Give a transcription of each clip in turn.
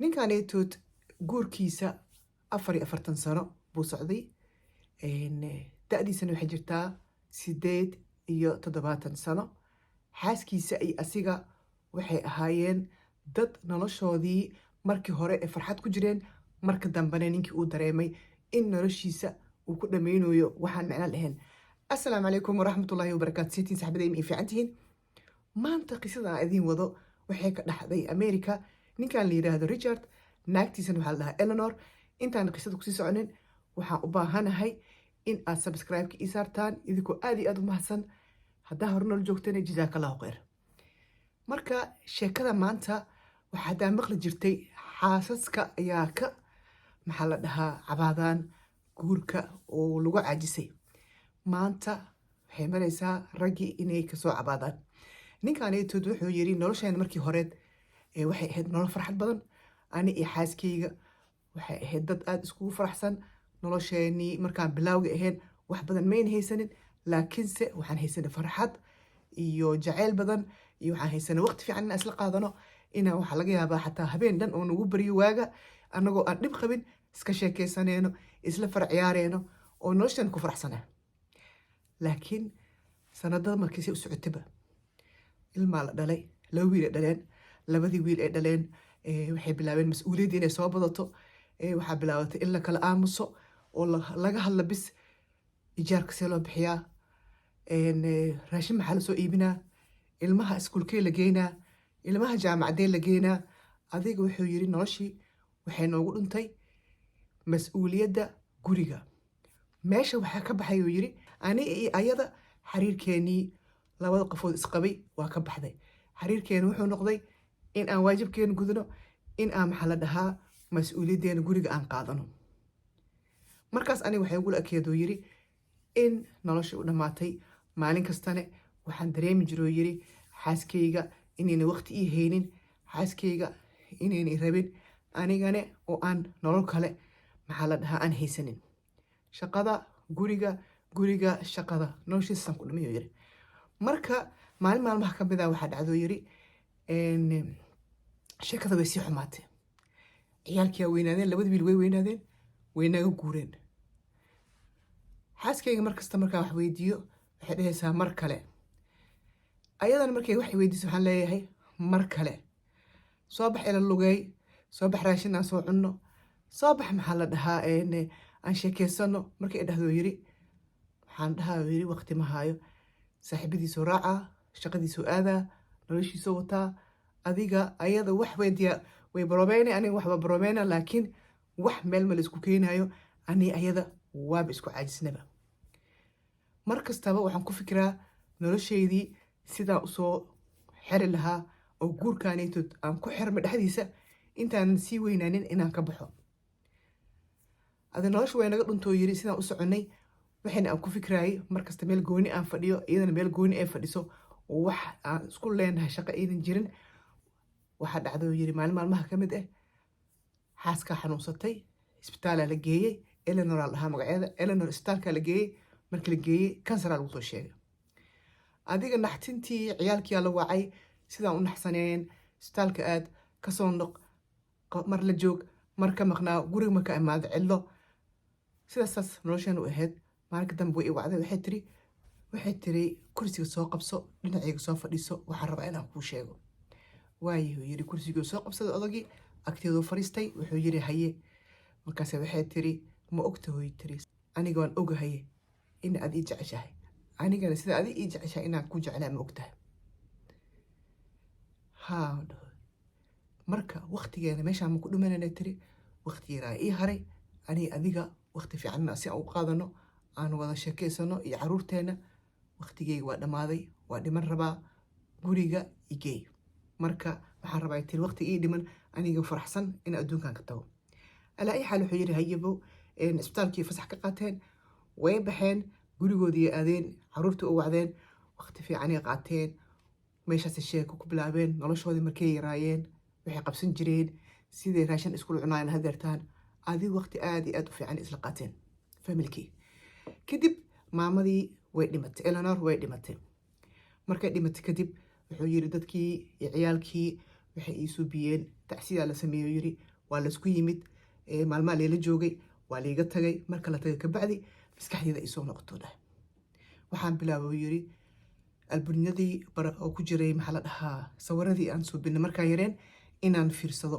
ninkaneetood guurkiisa 44 sano buu socday. da'diisana waxay jirtaa 78 sano. xaaskiisa iyo asiga waxay ahaayeen dad noloshoodii markii hore ee farxad ku jireen, marka dambena ninkii uu dareemay in noloshiisa uu ku dhammaynayo waxaan macno lahayn. assalaamu calaykum waraxmatullaahi wabarakaatu. seetiin saxbadayma ay fiican tihiin. maanta qisada aan idiin wado waxay ka dhaxday America. ninkan la yiraahdo Richard, naagtiisana waxaa la dhahaa Eleanor. intaan qisada kusii soconin waxaan u baahanahay in aad subscribe-ka ii saartaan idinkoo aad iyo aad u mahadsan. haddaa hore nool joogtana jazaakallahu khayr. marka sheekada maanta waxaa haddaa maqli jirtay xaasaska ayaa ka maxaa la dhahaa cabaadaan guurka oo lagu caajisay. maanta waxay maraysaa raggii inay kasoo cabaadaan. ninkaneetood wuxuu yiri nolosheena markii horeed waxay ahayd nolol farxad badan. ani iyo xaaskayga waxay ahayd dad aad iskugu faraxsan. nolosheenii markaan bilaawga ahayn wax badan mayna haysanin, laakiinse waxaan haysanay farxad iyo jacayl badan, iyo waxaan haysanay waqti fiican inaan isla qaadano. inaan waxaa laga yaabaa xataa habeen dhan oo nagu baryo waaga annagoo aan dhib qabin iska sheekaysaneyno, isla farciyaareyno oo nolosheena ku faraxsanaa. laakiin sanadada markiisay u socotaba ilmaa la dhalay, 2 wiil ay dhaleen. labadii wiil ay dhaleen waxay bilaabeen mas-uuliyadda inay soo badato. waxaa bilaabatay in la kala aamuso oo laga hadla bis ijaarka see loo bixiyaa, raashin maxaa la soo iibinaa, ilmaha iskuulkee la geynaa, ilmaha jaamacadee la geynaa. adiga wuxuu yiri noloshii waxay noogu dhuntay mas-uuliyadda guriga. meesha waxaa ka baxay uu yiri ani iyo ayada xiriirkeenii labada qofood isqabay waa ka baxday. xiriirkeena wuxuu noqday in aan waajibkeena gudano, in aan maxaa la dhahaa mas-uuliyaddeena guriga aan qaadano. markaas aniga waxay ugula ekeedoo yiri in nolosha u dhammaatay. maalin kastane waxaan dareemi jiroo yiri xaaskayga inayna waqti ii haynin, xaaskayga inaynay rabin, anigane oo aan nolol kale maxaa la dhahaa aan haysanin. shaqada guriga shaqada noloshiisaan ku dhamayo yiri. marka maalin maalmaha ka mid ah waxaa dhacdoo yiri sheekada way sii xumaatay. ciyaalkii aa weynaadeen, 2 wiil way weynaadeen, way naga guureen. xaaskayga markasta markaa wax weydiiyo waxay dhahaysaa mar kale. ayadana markay wax weydiiso waxaan leeyahay mar kale. soo bax ila lugeey, soo bax raashin aan soo cunno, soo bax maxaa la dhahaa aan sheekeysano. markay dhahdo yiri waxaan dhahaa yiri waqti ma haayo. saaxiibadiisoo raacaa, shaqadiisoo aadaa, noloshiisoo wataa. adiga ayada wax way baromeyna, aniga waxba baromeyna, laakiin wax meel ma la isku keenayo. ani ayada waaba isku caajisnaba. mar kastaba waxaan ku fikiraa noloshaydii sidaan usoo xeri lahaa oo guurkaaneytood aan ku xirma dhexdiisa intaanan sii weynaanin inaan ka baxo. adi nolosha way naga dhuntoo yiri sidaan u soconay. waxayna aan ku fikiraayay markasta meel gooni aan fadhiyo, iyadana meel gooni ay fadhiso, oo wax aan isku leenahay shaqo aydan jirin. waxaa dhacdoo yiri maalin maalmaha ka mid ah xaaskaa xanuunsatay, isbitaalaa la geeyey. Eleanor aa la dhahaa magaceeda. Eleanor isbitaalkaa la geeyey. markii la geeyey kansaraa lagu soo sheegay. adiga naxtintii ciyaalkiyaa la wacay, sidaan u naxsaneen isbitaalka aad kasoo noq, mar la joog, mar ka maqnaa, guriga marka imaado cidlo. sidaasaas nolosheena u ahayd. maalinka dambe way i wacday, waxay tiri kursiga soo qabso, dhinacayga soo fadhiiso, waxaan rabaa inaan kuu sheego. waayuu yiri kursigii soo qabsaday odagii, agteeduu fadhiistay. wuxuu yiri haye. markaase waxay tiri ma ogta hooy tiri aniga waan ogahaye in aad ii jeceshahay, anigana sida adi ii jeceshahay inaan ku jeclaa ma ogtahay. haa marka waqtigeena meeshaan ma ku dhumanayna tiri. waqti yaraa ii haray, aniga adiga waqti fiicanna si aan u qaadano, aan wada sheekeysano iyo caruurteena. waqtigeyga waa dhammaaday, waa dhiman rabaa, guriga igeey. marka waxaan rabaa tiri waqti ii dhiman, aniga faraxsan in adduunkan ka tago. alaa ii xaal wuxuu yiri hayabo. isbitaalkii fasax ka qaateen, way baxeen, gurigoodii aadeen, caruurtii u wacdeen, waqti fiicanay qaateen. meeshaas sheeko ku bilaabeen noloshoodii markay yaraayeen, waxay qabsan jireen, siday raashin iskula cunaayeen hadeertaan. adiga waqti aad iyo aad u fiican isla qaateen familkii. kadib maamadii way dhimatay, Eleanor way dhimatay. markay dhimatay kadib wuxuu yiri dadkii iyo ciyaalkii waxay ii suubiyeen tacsiyaa la sameeyo. yiri waa laysku yimid maalmaha layla joogay waa layga tagay marka la tagay kabacdi maskaxdeeda ay soo noqoto dhahay waxaan bilaabay uu yiri albunyadii oo ku jiray maxaa la dhahaa sawiradii aan suubinay markaan yareen inaan fiirsado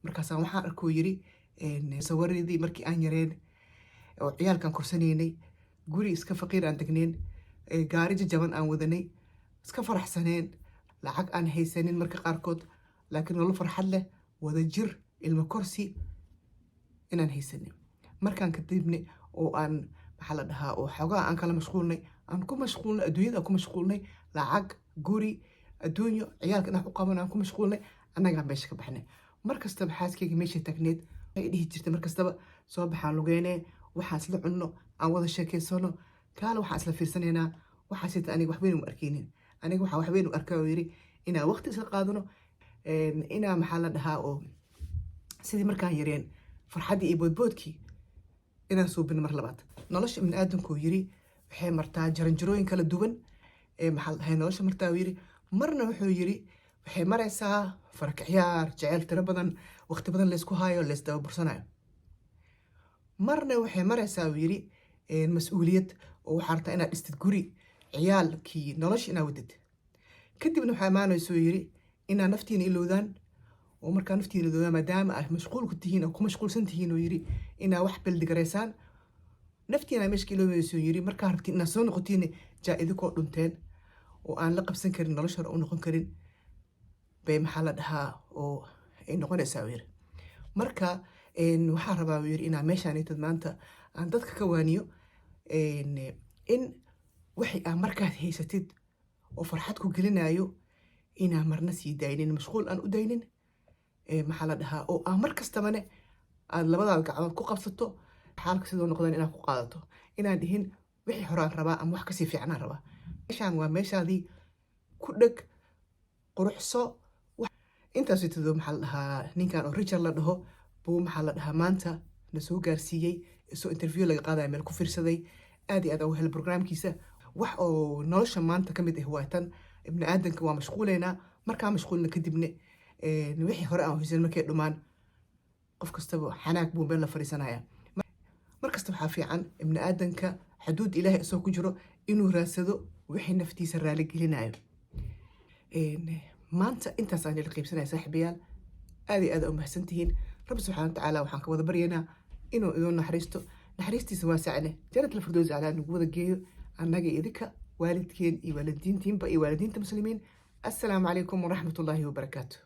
markaasaan waxaan arkoo yiri sawiradii markii aan yareen oo ciyaalkan korsanaynay guri iska faqiir aan degneen gaari jajaban aan wadanay iska faraxsaneen lacag aan haysanin marka qaarkood laakiin nolol farxad leh wada jir ilmo korsi inaan haysanin markaan kadibne oo aan maxaa la dhahaa oo xogaa aan kala mashquulnay aan ku mashquulnay adduunyada ku mashquulnay lacag guri adduunyo ciyaalka dhinac u qaban aan ku mashquulnay annagaa meesha ka baxnay markastaba xaaskayga meesha tagneed ay dhihi jirtay markastaba soo baxaan lugeynee waxaan isla cunno aan wada sheekaysano kaale waxaan isla fiirsanaynaa waxaa sita aniga waxweyn uma arkeynin aniga waxaa waxweyn u arkaa oo yiri inaan waqti isla qaadano inaa maxaa la dhahaa oo sidii markaan yareen farxaddii iyo boodboodkii inaan suubino mar labaad nolosha ibni aadamkuu yiri waxay martaa jaranjarooyin kala duwan maxaa la dhahay nolosha martaa uu yiri marna wuxuu yiri waxay maraysaa farakaciyaar jeceyl tiro badan waqti badan laysku haayo laysdaba bursanayo marna waxay maraysaa uu yiri mas-uuliyad oo waxaa rabtaa inaad dhistid guri ciyaalkii nolosha inaa wadid kadibna waxaa imaanaysa uu yiri inaa naftiina ilowdaan oo markaa naftiina ilowdaan maadaama ay mashquulku tihiin oo ku mashquulsan tihiin uu yiri inaa wax bildigaraysaan naftiina meeshka iloomaysa uu yiri markaa rabtiin inaa soo noqotiin jaa idinkoo dhunteen oo aan la qabsan karin nolosha hore u noqon karin bay maxaa la dhahaa oo ay noqonaysaa uu yiri marka waxaan rabaa uu yiri inaa meeshaan intad maanta aan dadka ka waaniyo in waxay aa markaad haysatid oo farxad ku gelinayo inaa marna sii daynin mashquul aan u daynin maxaa la dhahaa oo aa mar kastabane aad labadaada gacmood ku qabsato xaalka sidoo noqdaan inaad ku qaadato inaan dhihin wixii horaan rabaa ama wax kasii fiicnaan rabaa meeshaan waa meeshaadii ku dheg quruxso intaas tado maxaa la dhahaa ninkan oo Richard la dhaho buu maxaa la dhahaa maanta na soo gaarsiiyey isoo interview laga qaadaya meel ku fiirsaday aad iyo aad ugu hel barnaamijkiisa wax oo nolosha maanta ka mid ah waa tan ibni aadanka waa mashquuleynaa markaa mashquulna kadibne wixii hore aan haysan markay dhumaan qof kastaba xanaag buu meel la fariisanaya markasta waxaa fiican ibni aadanka xuduud ilaahay isoo ku jiro inuu raadsado wixii naftiisa raali gelinayo maanta intaas aan ila qaybsanaya saaxiibayaal aad iyo aad u mahadsantihiin rabbi subxaana watacaala waxaan ka wada baryaynaa inuu idin naxariisto naxariistiisa waasacne jannatul firdaws aclaa nagu wada geeyo annaga idinka waalidkeen iyo waalidiintiinba iyo waalidiinta muslimiin assalaamu calaykum waraxmatullaahi wabarakaatu